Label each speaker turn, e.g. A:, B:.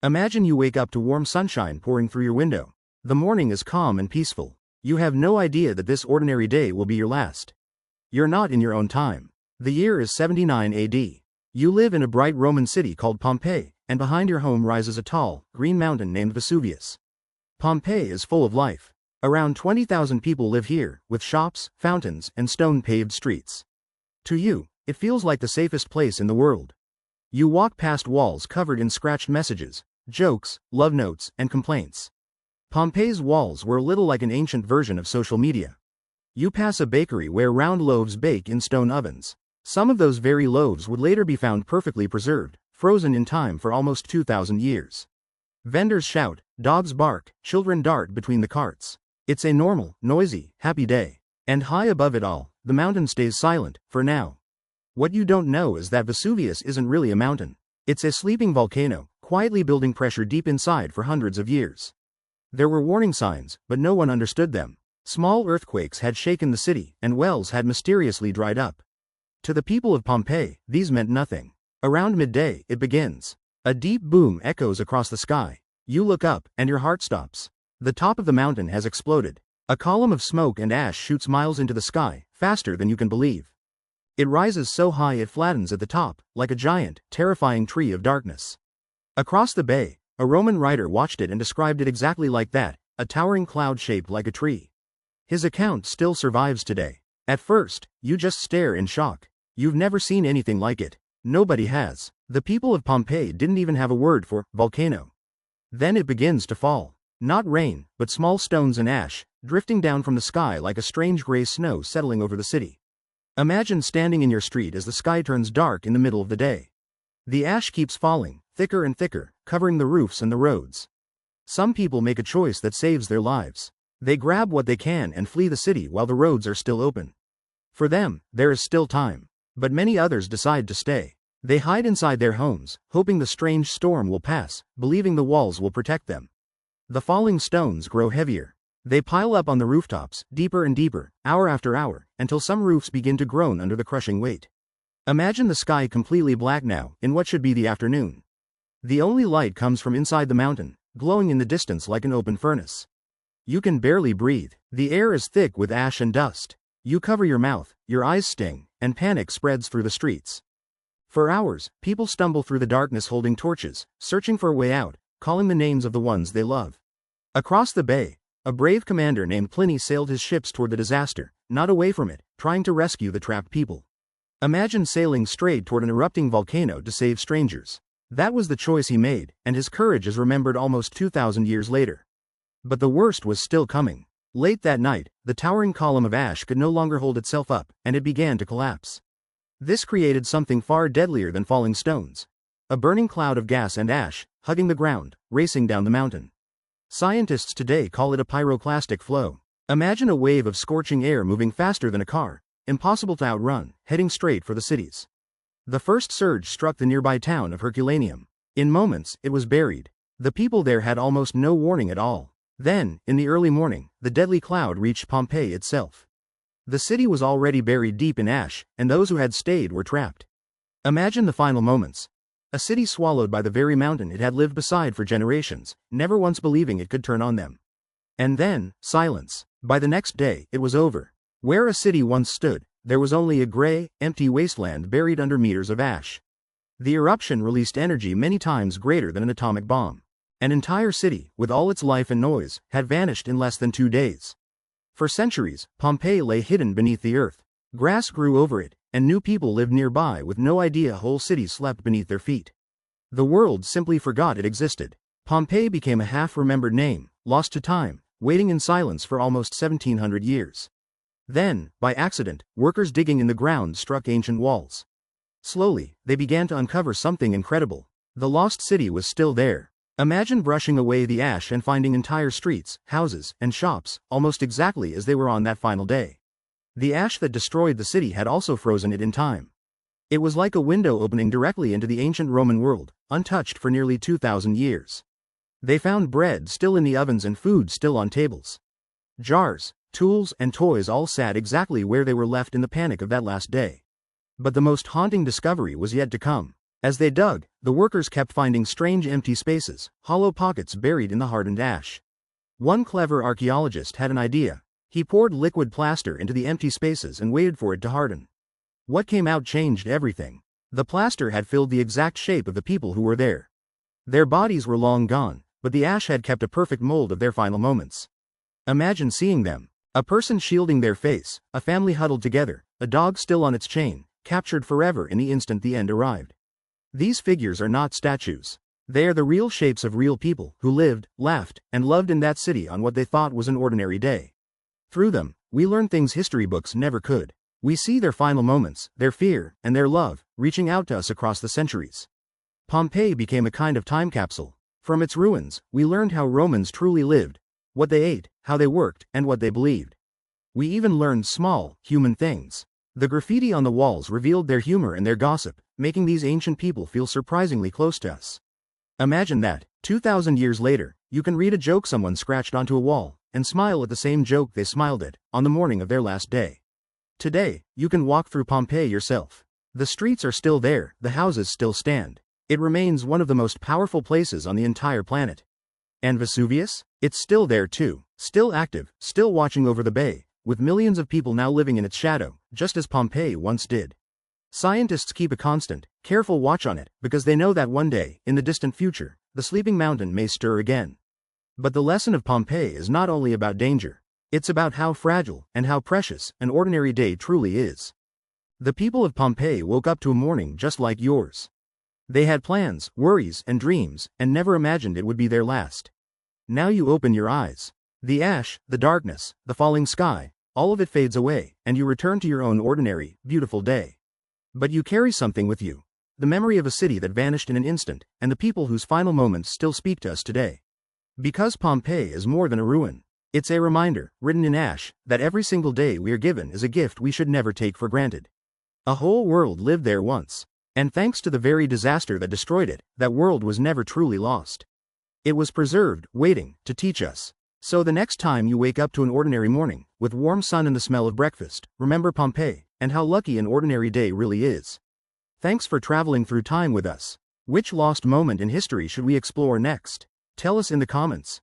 A: Imagine you wake up to warm sunshine pouring through your window. The morning is calm and peaceful. You have no idea that this ordinary day will be your last. You're not in your own time. The year is 79 AD. You live in a bright Roman city called Pompeii, and behind your home rises a tall, green mountain named Vesuvius. Pompeii is full of life. Around 20,000 people live here, with shops, fountains, and stone-paved streets. To you, it feels like the safest place in the world. You walk past walls covered in scratched messages, jokes, love notes, and complaints. Pompeii's walls were a little like an ancient version of social media. You pass a bakery where round loaves bake in stone ovens. Some of those very loaves would later be found perfectly preserved, frozen in time for almost 2,000 years. Vendors shout, dogs bark, children dart between the carts. It's a normal, noisy, happy day. And high above it all, the mountain stays silent, for now. What you don't know is that Vesuvius isn't really a mountain. It's a sleeping volcano, quietly building pressure deep inside for hundreds of years. There were warning signs, but no one understood them. Small earthquakes had shaken the city, and wells had mysteriously dried up. To the people of Pompeii, these meant nothing. Around midday, it begins. A deep boom echoes across the sky. You look up, and your heart stops. The top of the mountain has exploded. A column of smoke and ash shoots miles into the sky, faster than you can believe. It rises so high it flattens at the top, like a giant, terrifying tree of darkness. Across the bay, a Roman writer watched it and described it exactly like that, a towering cloud shaped like a tree. His account still survives today. At first, you just stare in shock. You've never seen anything like it. Nobody has. The people of Pompeii didn't even have a word for volcano. Then it begins to fall. Not rain, but small stones and ash, drifting down from the sky like a strange gray snow settling over the city. Imagine standing in your street as the sky turns dark in the middle of the day. The ash keeps falling, thicker and thicker, covering the roofs and the roads. Some people make a choice that saves their lives. They grab what they can and flee the city while the roads are still open. For them, there is still time. But many others decide to stay. They hide inside their homes, hoping the strange storm will pass, believing the walls will protect them. The falling stones grow heavier. They pile up on the rooftops, deeper and deeper, hour after hour, until some roofs begin to groan under the crushing weight. Imagine the sky completely black now, in what should be the afternoon. The only light comes from inside the mountain, glowing in the distance like an open furnace. You can barely breathe. The air is thick with ash and dust. You cover your mouth, your eyes sting, and panic spreads through the streets. For hours, people stumble through the darkness holding torches, searching for a way out, calling the names of the ones they love. Across the bay, a brave commander named Pliny sailed his ships toward the disaster, not away from it, trying to rescue the trapped people. Imagine sailing straight toward an erupting volcano to save strangers. That was the choice he made, and his courage is remembered almost 2,000 years later. But the worst was still coming. Late that night, the towering column of ash could no longer hold itself up, and it began to collapse. This created something far deadlier than falling stones. A burning cloud of gas and ash, hugging the ground, racing down the mountain. Scientists today call it a pyroclastic flow. Imagine a wave of scorching air moving faster than a car, impossible to outrun, heading straight for the cities. The first surge struck the nearby town of Herculaneum. In moments, it was buried. The people there had almost no warning at all. Then, in the early morning, the deadly cloud reached Pompeii itself. The city was already buried deep in ash, and those who had stayed were trapped. Imagine the final moments. A city swallowed by the very mountain it had lived beside for generations, never once believing it could turn on them. And then, silence. By the next day, it was over. Where a city once stood, there was only a gray, empty wasteland buried under meters of ash. The eruption released energy many times greater than an atomic bomb. An entire city, with all its life and noise, had vanished in less than 2 days. For centuries, Pompeii lay hidden beneath the earth. Grass grew over it, and new people lived nearby with no idea whole cities slept beneath their feet. The world simply forgot it existed. Pompeii became a half-remembered name, lost to time, waiting in silence for almost 1,700 years. Then, by accident, workers digging in the ground struck ancient walls. Slowly, they began to uncover something incredible. The lost city was still there. Imagine brushing away the ash and finding entire streets, houses, and shops, almost exactly as they were on that final day. The ash that destroyed the city had also frozen it in time. It was like a window opening directly into the ancient Roman world, untouched for nearly 2,000 years. They found bread still in the ovens and food still on tables. Jars, tools, and toys all sat exactly where they were left in the panic of that last day. But the most haunting discovery was yet to come. As they dug, the workers kept finding strange empty spaces, hollow pockets buried in the hardened ash. One clever archaeologist had an idea. He poured liquid plaster into the empty spaces and waited for it to harden. What came out changed everything. The plaster had filled the exact shape of the people who were there. Their bodies were long gone, but the ash had kept a perfect mold of their final moments. Imagine seeing them. A person shielding their face, a family huddled together, a dog still on its chain, captured forever in the instant the end arrived. These figures are not statues. They are the real shapes of real people who lived, laughed, and loved in that city on what they thought was an ordinary day. Through them, we learn things history books never could. We see their final moments, their fear, and their love, reaching out to us across the centuries. Pompeii became a kind of time capsule. From its ruins, we learned how Romans truly lived, what they ate, how they worked, and what they believed. We even learned small, human things. The graffiti on the walls revealed their humor and their gossip, making these ancient people feel surprisingly close to us. Imagine that, 2,000 years later, you can read a joke someone scratched onto a wall, and smile at the same joke they smiled at, on the morning of their last day. Today, you can walk through Pompeii yourself. The streets are still there, the houses still stand. It remains one of the most powerful places on the entire planet. And Vesuvius? It's still there too, still active, still watching over the bay, with millions of people now living in its shadow, just as Pompeii once did. Scientists keep a constant, careful watch on it, because they know that one day, in the distant future, the sleeping mountain may stir again. But the lesson of Pompeii is not only about danger. It's about how fragile and how precious an ordinary day truly is. The people of Pompeii woke up to a morning just like yours. They had plans, worries, and dreams, and never imagined it would be their last. Now you open your eyes. The ash, the darkness, the falling sky, all of it fades away, and you return to your own ordinary, beautiful day. But you carry something with you. The memory of a city that vanished in an instant, and the people whose final moments still speak to us today. Because Pompeii is more than a ruin. It's a reminder, written in ash, that every single day we are given is a gift we should never take for granted. A whole world lived there once. And thanks to the very disaster that destroyed it, that world was never truly lost. It was preserved, waiting, to teach us. So the next time you wake up to an ordinary morning, with warm sun and the smell of breakfast, remember Pompeii, and how lucky an ordinary day really is. Thanks for traveling through time with us. Which lost moment in history should we explore next? Tell us in the comments.